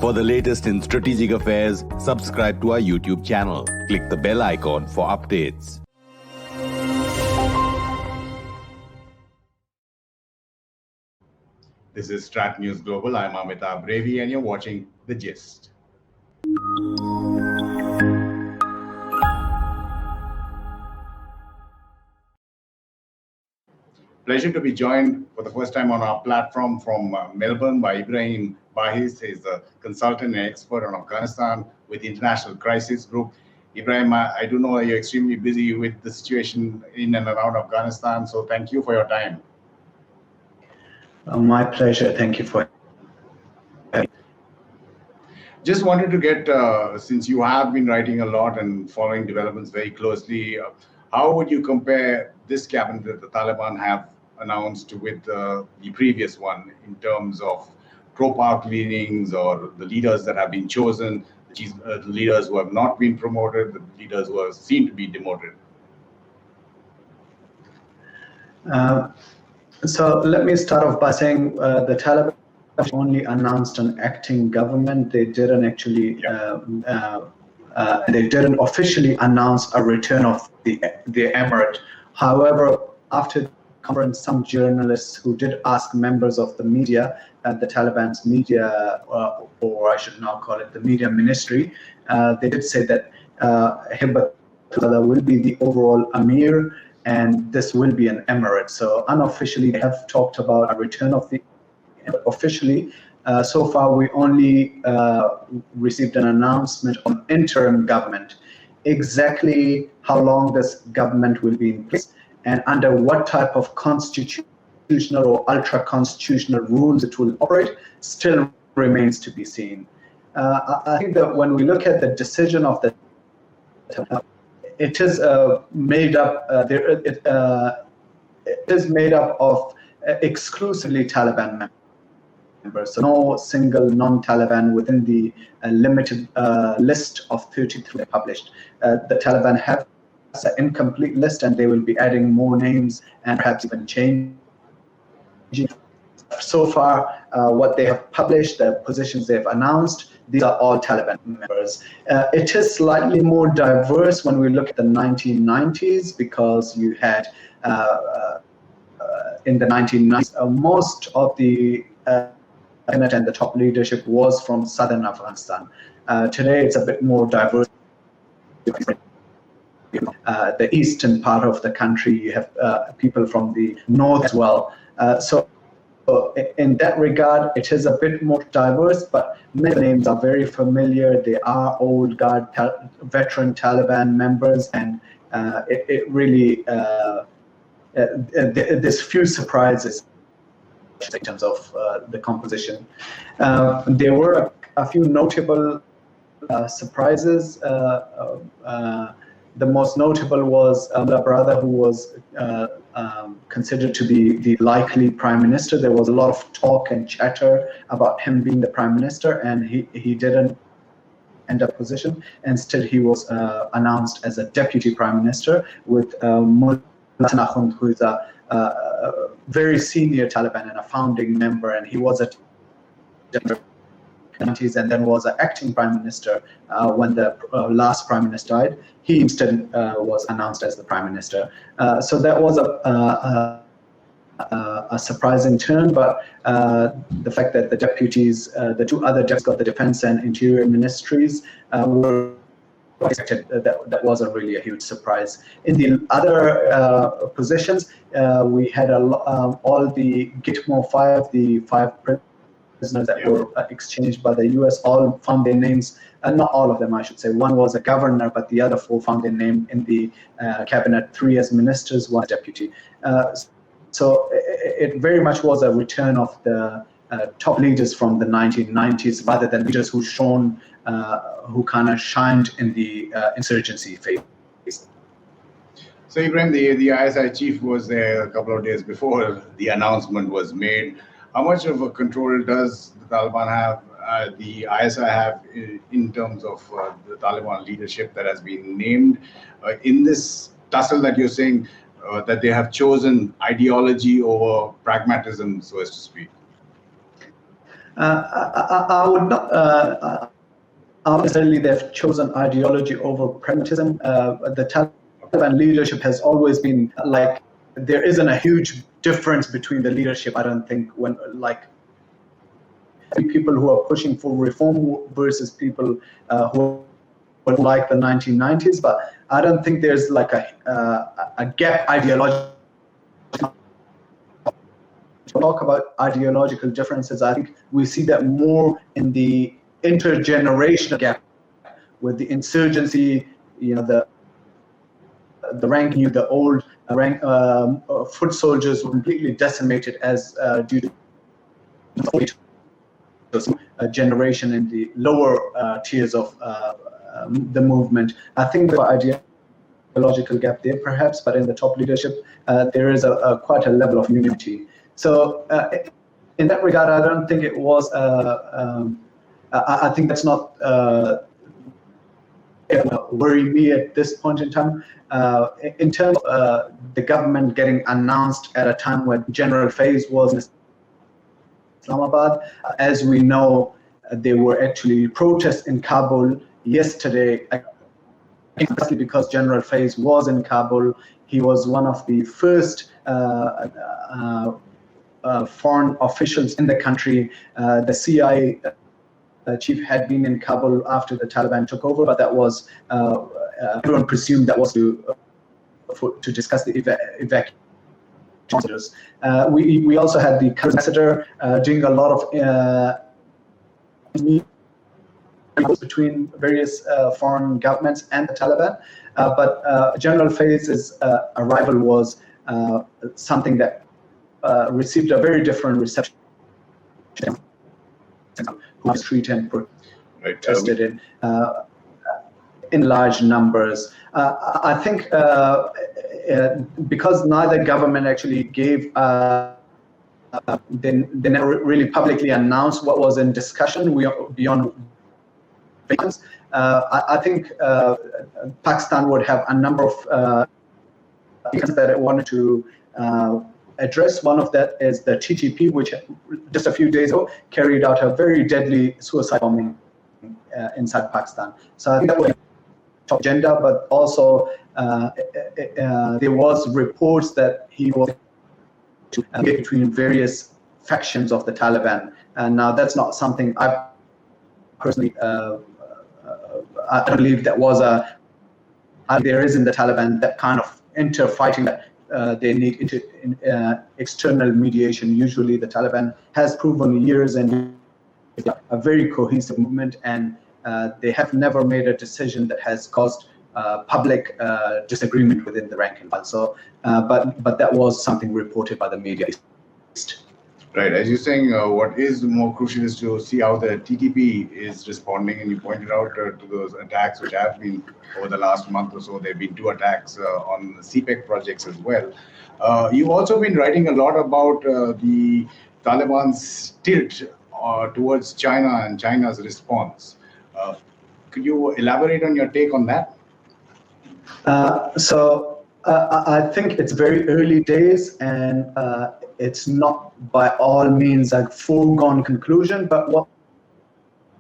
For the latest in strategic affairs, subscribe to our YouTube channel. Click the bell icon for updates. This is StratNewsGlobal. I'm Amitabh P Revi, and you're watching The Gist. Pleasure to be joined for the first time on our platform from Melbourne by Ibraheem Bahiss. He's a consultant and expert on Afghanistan with the International Crisis Group. Ibraheem, I do know you're extremely busy with the situation in and around Afghanistan, so thank you for your time. My pleasure. Thank you for having me. Just wanted to get, since you have been writing a lot and following developments very closely, how would you compare this cabinet that the Taliban have announced with the previous one in terms of pro-power leanings, or the leaders that have been chosen, the leaders who have not been promoted, the leaders who are seen to be demoted? So let me start off by saying the Taliban only announced an acting government. They didn't actually, they didn't officially announce a return of the emirate. However, after the conference, some journalists who did ask members of the media, the Taliban's media, or I should now call it the media ministry, they did say that Hibbatullah will be the overall Amir, and this will be an emirate. So unofficially, they have talked about a return of the emirate. Officially, so far we only received an announcement on interim government. Exactly how long this government will be in place and under what type of constitutional or ultra-constitutional rules it will operate still remains to be seen. I think that when we look at the decision of the it is made up. It is made up of exclusively Taliban members. So no single non-Taliban within the limited list of 33 published. The Taliban have an incomplete list, and they will be adding more names and perhaps even changing. So far, what they have published, the positions they have announced, these are all Taliban members. It is slightly more diverse when we look at the 1990s, because you had, in the 1990s, most of the cabinet and the top leadership was from southern Afghanistan. Today, it's a bit more diverse. The eastern part of the country, you have people from the north as well. So in that regard, it is a bit more diverse, but many names are very familiar. They are old guard, veteran Taliban members, and it really, there's few surprises in terms of the composition. There were a few notable surprises. The most notable was the brother who was considered to be the likely prime minister. There was a lot of talk and chatter about him being the prime minister, and he didn't end up position. Instead, he was announced as a deputy prime minister with Mullah Akhund, who is a very senior Taliban and a founding member, and he was a and then was an acting prime minister when the last prime minister died. He instead was announced as the prime minister. So that was a surprising turn, but the fact that the deputies, the two other deputies got the defense and interior ministries, were expected. That wasn't really a huge surprise. In the other positions, we had all the Gitmo 5, the 5 prisoners that were exchanged by the US, all found their names, not all of them, I should say. One was a governor, but the other 4 found their name in the cabinet, 3 as ministers, 1 deputy. So it very much was a return of the top leaders from the 1990s, rather than leaders who kind of shined in the insurgency phase. So Ibrahim, the ISI chief was there a couple of days before the announcement was made. How much of a control does the Taliban have, the ISI have, in terms of the Taliban leadership that has been named in this tussle that you're saying, that they have chosen ideology over pragmatism, so as to speak? I would not. Necessarily, they've chosen ideology over pragmatism. The Taliban leadership has always been like, there isn't a huge difference between the leadership. I don't think, when like people who are pushing for reform versus people who would like the 1990s. But I don't think there's like a gap ideology. To talk about ideological differences, I think we see that more in the intergenerational gap, with the insurgency, the ranking, the old foot soldiers were completely decimated as due to a generation in the lower tiers of the movement. I think the ideological gap there, perhaps, but in the top leadership, there is quite a level of unity. So in that regard, I don't think it was. I think that's not worry me at this point in time. In terms of the government getting announced at a time when General Faiz was in Islamabad, as we know, there were actually protests in Kabul yesterday, exactly because General Faiz was in Kabul. He was one of the first foreign officials in the country. The CIA chief had been in Kabul after the Taliban took over, but that was everyone presumed that was to discuss the evacuation. We also had the ambassador doing a lot of between various foreign governments and the Taliban, but General Faiz's arrival was something that received a very different reception. On the street and protested in large numbers. I think because neither government actually gave, they never really publicly announced what was in discussion beyond. I think Pakistan would have a number of things that it wanted to address. One of that is the TTP, which just a few days ago carried out a very deadly suicide bombing inside Pakistan. So I think that was top agenda, but also there was reports that he was between various factions of the Taliban. And now that's not something I personally, I believe that was there is in the Taliban that kind of interfighting that they need external mediation. Usually the Taliban has proven years and a very cohesive movement, and they have never made a decision that has caused public disagreement within the rank and file. So, but that was something reported by the media. Right, as you're saying, what is more crucial is to see how the TTP is responding, and you pointed out to those attacks which have been over the last month or so. There have been 2 attacks on the CPEC projects as well. You've also been writing a lot about the Taliban's tilt towards China and China's response. Could you elaborate on your take on that? I think it's very early days, and it's not by all means a foregone conclusion, but what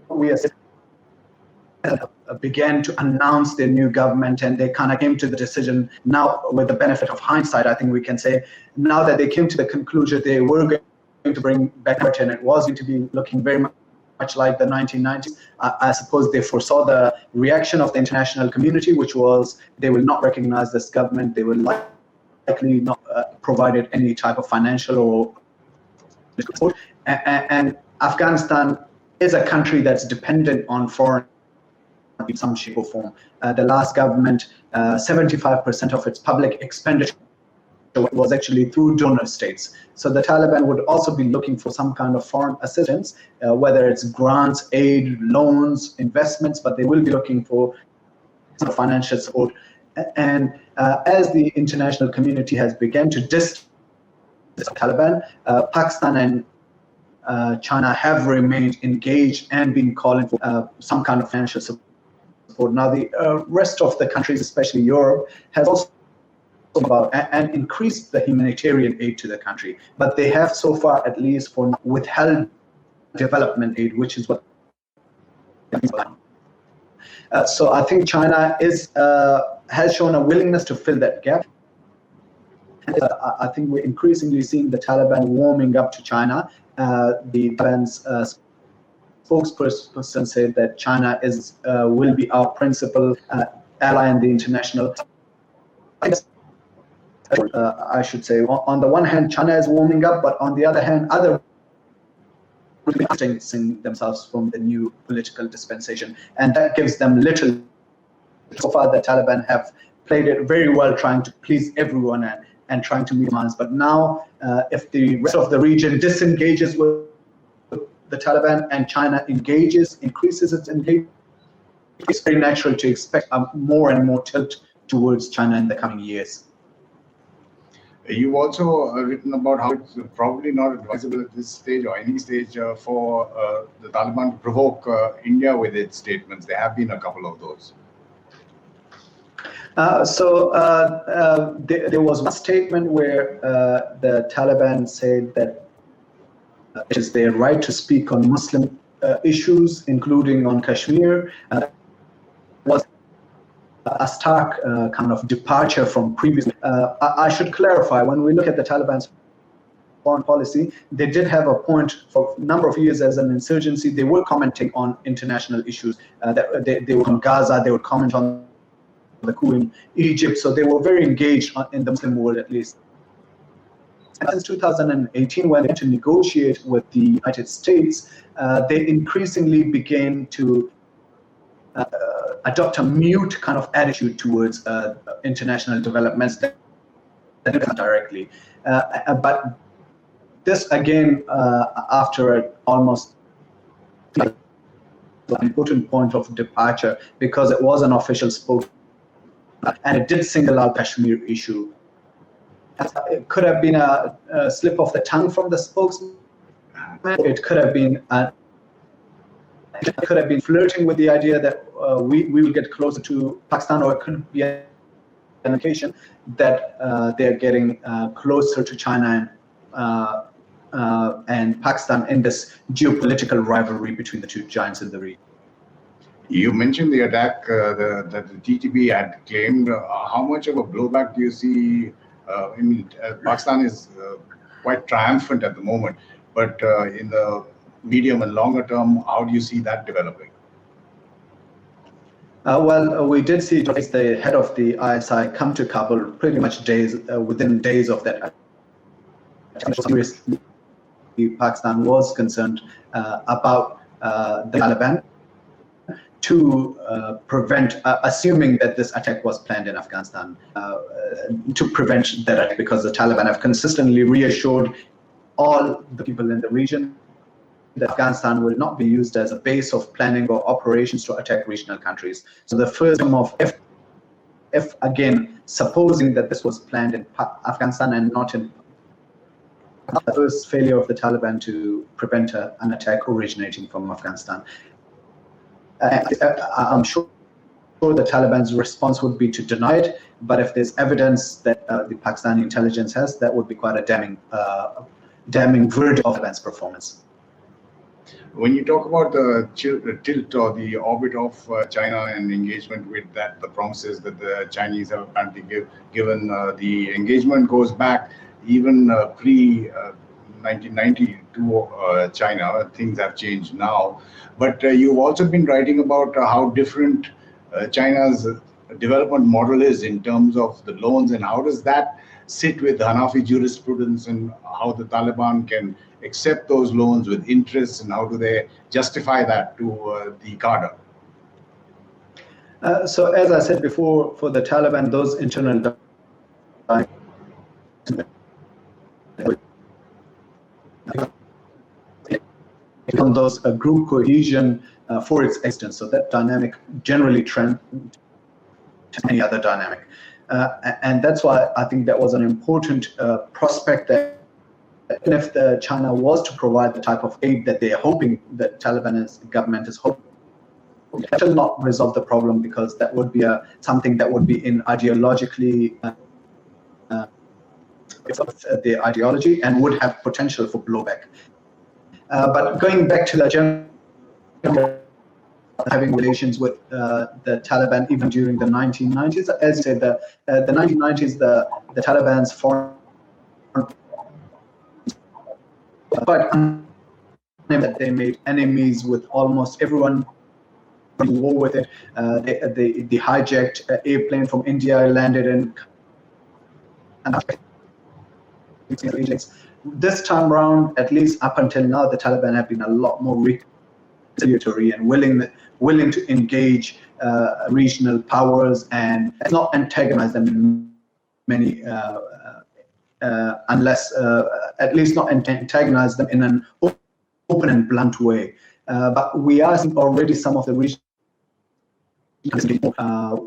we began to announce their new government, and they kind of came to the decision now, with the benefit of hindsight, I think we can say, now that they came to the conclusion they were going to bring back, and it was going to be looking very much like the 1990s. I suppose they foresaw the reaction of the international community, which was they will not recognize this government. They will likely not provided any type of financial or support. And Afghanistan is a country that's dependent on foreign in some shape or form. The last government, 75% of its public expenditure was actually through donor states. So the Taliban would also be looking for some kind of foreign assistance, whether it's grants, aid, loans, investments, but they will be looking for some financial support. And as the international community has begun to distance the Taliban, Pakistan and China have remained engaged and been calling for some kind of financial support. Now the rest of the countries, especially Europe, has also about and increased the humanitarian aid to the country, but they have so far, at least for withheld development aid, which is what. So I think China has shown a willingness to fill that gap. And I think we're increasingly seeing the Taliban warming up to China. The Taliban's spokesperson said that China will be our principal ally in the international. I should say, on the one hand, China is warming up, but on the other hand, other distancing themselves from the new political dispensation, and that gives them little. So far, the Taliban have played it very well, trying to please everyone and trying to meet demands. But now, if the rest of the region disengages with the Taliban and China increases its engagement, it's very natural to expect more and more tilt towards China in the coming years. You've also written about how it's probably not advisable at this stage or any stage for the Taliban to provoke India with its statements. There have been a couple of those. There was one statement where the Taliban said that it is their right to speak on Muslim issues, including on Kashmir. Was a stark kind of departure from previous. I should clarify, when we look at the Taliban's foreign policy, they did have a point for a number of years as an insurgency. They were commenting on international issues. They were on Gaza, they would comment on the coup in Egypt, so they were very engaged in the Muslim world at least. And since 2018, when they had to negotiate with the United States, they increasingly began to adopt a mute kind of attitude towards international developments that come directly. But this again, after almost an important point of departure, because it was an official spokesman and it did single out Kashmir issue. It could have been a slip of the tongue from the spokesman. It could have been flirting with the idea that we will get closer to Pakistan, or it could be an indication that they're getting closer to China and Pakistan in this geopolitical rivalry between the two giants in the region. You mentioned the attack that the TTP had claimed. How much of a blowback do you see? Pakistan is quite triumphant at the moment, but in the medium and longer term, how do you see that developing? We did see the head of the ISI come to Kabul pretty much within days of that. Seriously, Pakistan was concerned about the Taliban to prevent, assuming that this attack was planned in Afghanistan, to prevent that attack, because the Taliban have consistently reassured all the people in the region that Afghanistan will not be used as a base of planning or operations to attack regional countries. So the first term of if again, supposing that this was planned in Afghanistan and not in the first failure of the Taliban to prevent an attack originating from Afghanistan. I'm sure the Taliban's response would be to deny it, but if there's evidence that the Pakistani intelligence has, that would be quite a damning verdict of the Taliban's performance. When you talk about the tilt or the orbit of China and engagement with that, the promises that the Chinese have apparently given, the engagement goes back even pre-1990 to China. Things have changed now. But you've also been writing about how different China's development model is in terms of the loans, and how does that sit with Hanafi jurisprudence, and how the Taliban can accept those loans with interest, and how do they justify that to the cadre? So as I said before, for the Taliban, those internal on those group cohesion for its existence. So that dynamic generally trend to any other dynamic. And that's why I think that was an important prospect, that even if China was to provide the type of aid that they are hoping that Taliban government is hoping, it will not resolve the problem, because that would be something that would be in ideologically the ideology and would have potential for blowback. But going back to the general having relations with the Taliban even during the 1990s, as you said, the 1990s, the Taliban's foreign, but that they made enemies with almost everyone. War with it. They hijacked an airplane from India, landed in. This time around, at least up until now, the Taliban have been a lot more retaliatory and willing to engage regional powers and not antagonize them in many, unless at least not antagonize them in an open and blunt way. But we are seeing already some of the regional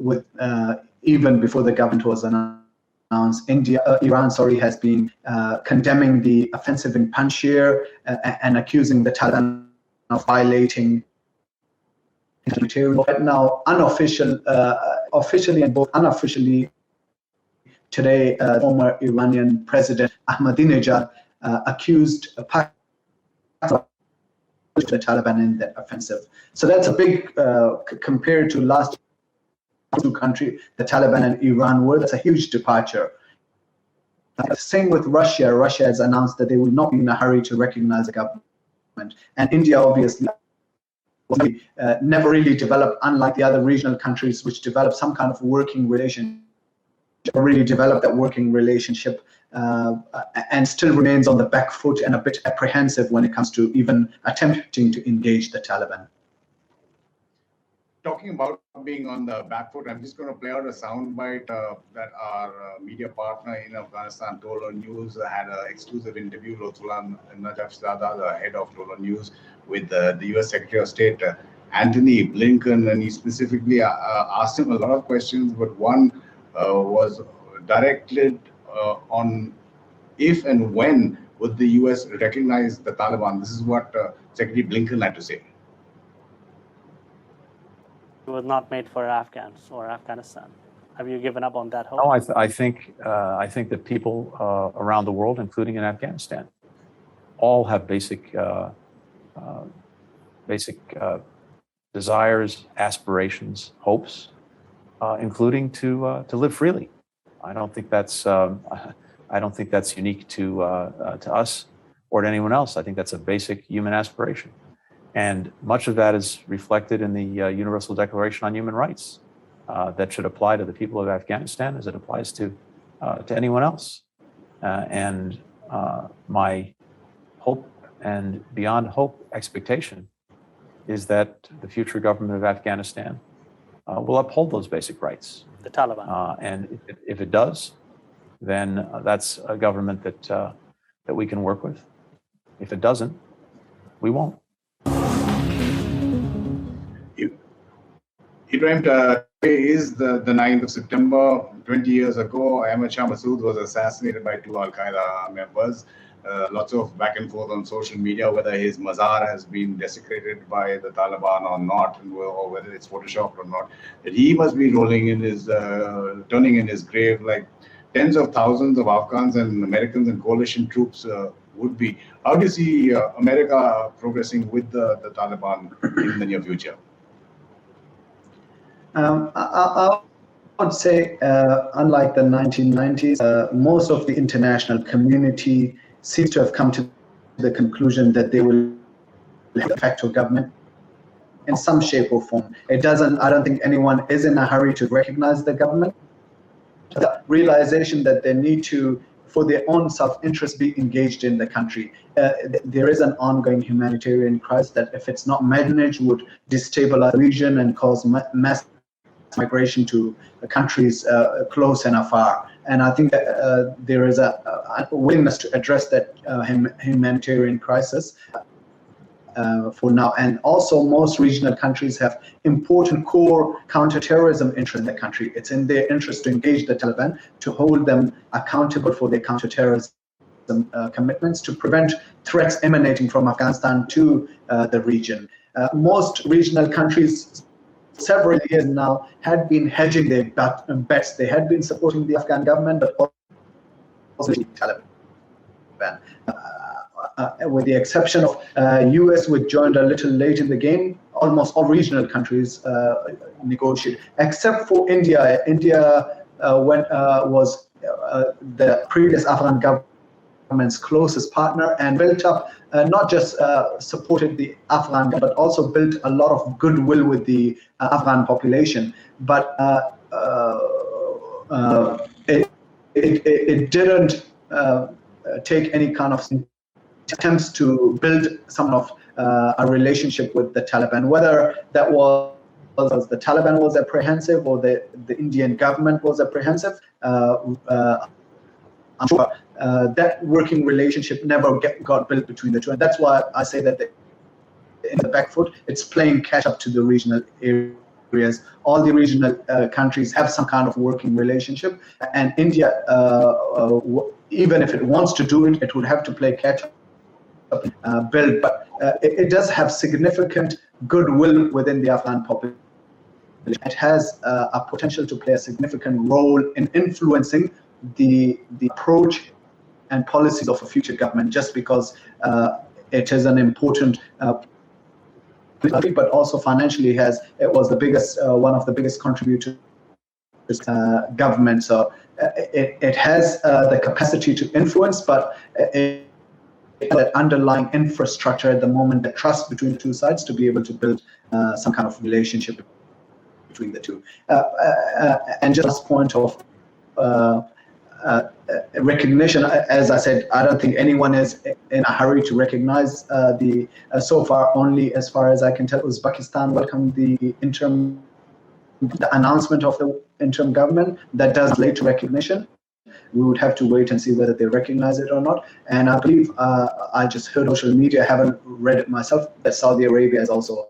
with even before the government was announced, Iran has been condemning the offensive in Panjshir and accusing the Taliban of violating material. Right now, officially and both unofficially, today, former Iranian President Ahmadinejad accused the Taliban in the offensive. So that's a big, compared to last two countries, the Taliban and Iran were, that's a huge departure. Same with Russia. Russia has announced that they will not be in a hurry to recognize the government. And India, obviously, never really developed, unlike the other regional countries, which developed some kind of working relationship, really developed that working relationship, and still remains on the back foot and a bit apprehensive when it comes to even attempting to engage the Taliban. Talking about being on the back foot, I'm just going to play out a soundbite that our media partner in Afghanistan, Tola News, had an exclusive interview, Lotullah Najafzada, the head of Tola News, with the US Secretary of State, Antony Blinken, and he specifically asked him a lot of questions, but one was directed on if and when would the US recognize the Taliban. This is what Secretary Blinken had to say. It was not made for Afghans or Afghanistan. Have you given up on that hope? No, I think that people around the world, including in Afghanistan, all have basic desires, aspirations, hopes, including to live freely. I don't think that's unique to us or to anyone else. I think that's a basic human aspiration. And much of that is reflected in the Universal Declaration on Human Rights that should apply to the people of Afghanistan as it applies to anyone else. And my hope and beyond hope expectation is that the future government of Afghanistan will uphold those basic rights. The Taliban. And if it does, then that's a government that we can work with. If it doesn't, we won't. Ibrahim, today is the 9th of September. 20 years ago, Ahmad Shah Massoud was assassinated by two Al-Qaeda members. Lots of back and forth on social media, whether his mazar has been desecrated by the Taliban or not, or whether it's photoshopped or not. That he must be rolling in his, turning in his grave like tens of thousands of Afghans and Americans and coalition troops would be. How do you see America progressing with the Taliban in the near future? I would say, unlike the 1990s, most of the international community seems to have come to the conclusion that they will have a de facto government in some shape or form. I don't think anyone is in a hurry to recognize the government. The realization that they need to, for their own self-interest, be engaged in the country. There is an ongoing humanitarian crisis that, if it's not managed, would destabilize the region and cause mass migration to countries close and afar. And I think that there is a willingness to address that humanitarian crisis for now. And also, most regional countries have important core counterterrorism interests in the country. It's in their interest to engage the Taliban, to hold them accountable for their counterterrorism commitments, to prevent threats emanating from Afghanistan to the region. Most regional countries, several years now, had been hedging their bets. They had been supporting the Afghan government, but also the Taliban. with the exception of US, which joined a little late in the game, almost all regional countries negotiated, except for India. India was the previous Afghan government's closest partner and built up, not just supported the Afghan, but also built a lot of goodwill with the Afghan population. But it didn't take any kind of attempts to build some of a relationship with the Taliban, whether that was the Taliban was apprehensive or the Indian government was apprehensive. I'm sure that working relationship never got built between the two, and that's why I say that in the back foot, it's playing catch up to the regional areas. All the regional countries have some kind of working relationship, and India, even if it wants to do it, it would have to play catch up, build. But it does have significant goodwill within the Afghan population. It has a potential to play a significant role in influencing the approach and policies of a future government, just because it is an important but also financially it was the biggest one of the biggest contributors government. So it has the capacity to influence, but that underlying infrastructure at the moment, the trust between the two sides to be able to build some kind of relationship between the two. And just last point of recognition, as I said, I don't think anyone is in a hurry to recognize so far, only as far as I can tell, Uzbekistan welcomed the announcement of the interim government. That does lead to recognition. We would have to wait and see whether they recognize it or not. And I believe, I just heard social media, haven't read it myself, that Saudi Arabia has also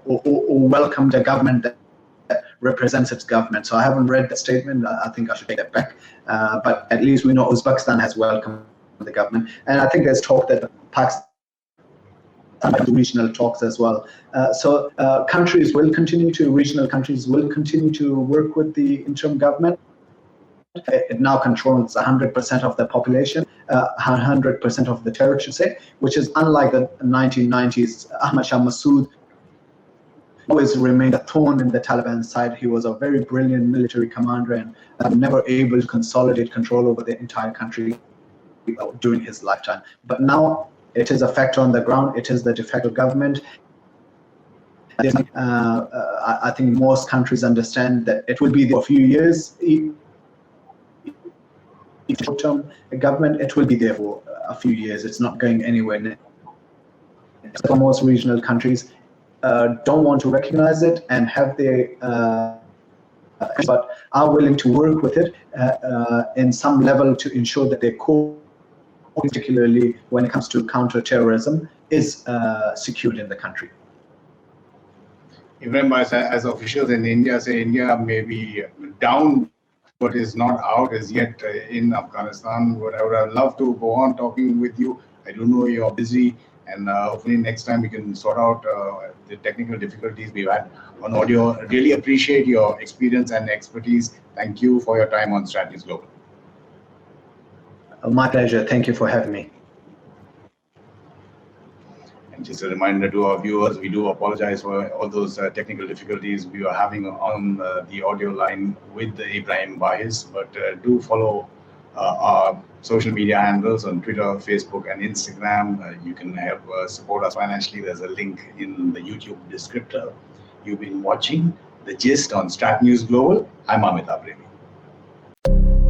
welcomed a government that represents its government. So I haven't read the statement. I think I should take that back. But at least we know Uzbekistan has welcomed the government. And I think there's talk that Pakistan regional talks as well. So regional countries will continue to work with the interim government. It now controls 100% of the population, 100% of the territory, say, which is unlike the 1990s. Ahmad Shah Massoud always remained a thorn in the Taliban side. He was a very brilliant military commander and never able to consolidate control over the entire country during his lifetime. But now it is a factor on the ground. It is the de facto government. I think most countries understand that it will be there for a few years. Short-term government, it will be there for a few years. It's not going anywhere. So most regional countries don't want to recognize it and have but are willing to work with it in some level to ensure that their core, particularly when it comes to counter-terrorism, is secured in the country. Ibraheem Bahiss, as officials in India say, India may be down, but is not out as yet in Afghanistan. But I would have loved to go on talking with you. I do know you're busy, and hopefully next time we can sort out the technical difficulties we've had on audio. Really appreciate your experience and expertise. Thank you for your time on StratNewsGlobal. My pleasure. Thank you for having me. And just a reminder to our viewers, we do apologize for all those technical difficulties we were having on the audio line with Ibraheem Bahiss, but do follow our social media handles on Twitter, Facebook, and Instagram. You can help support us financially. There's a link in the YouTube descriptor. You've been watching The Gist on StratNewsGlobal. I'm Amitabh P Revi.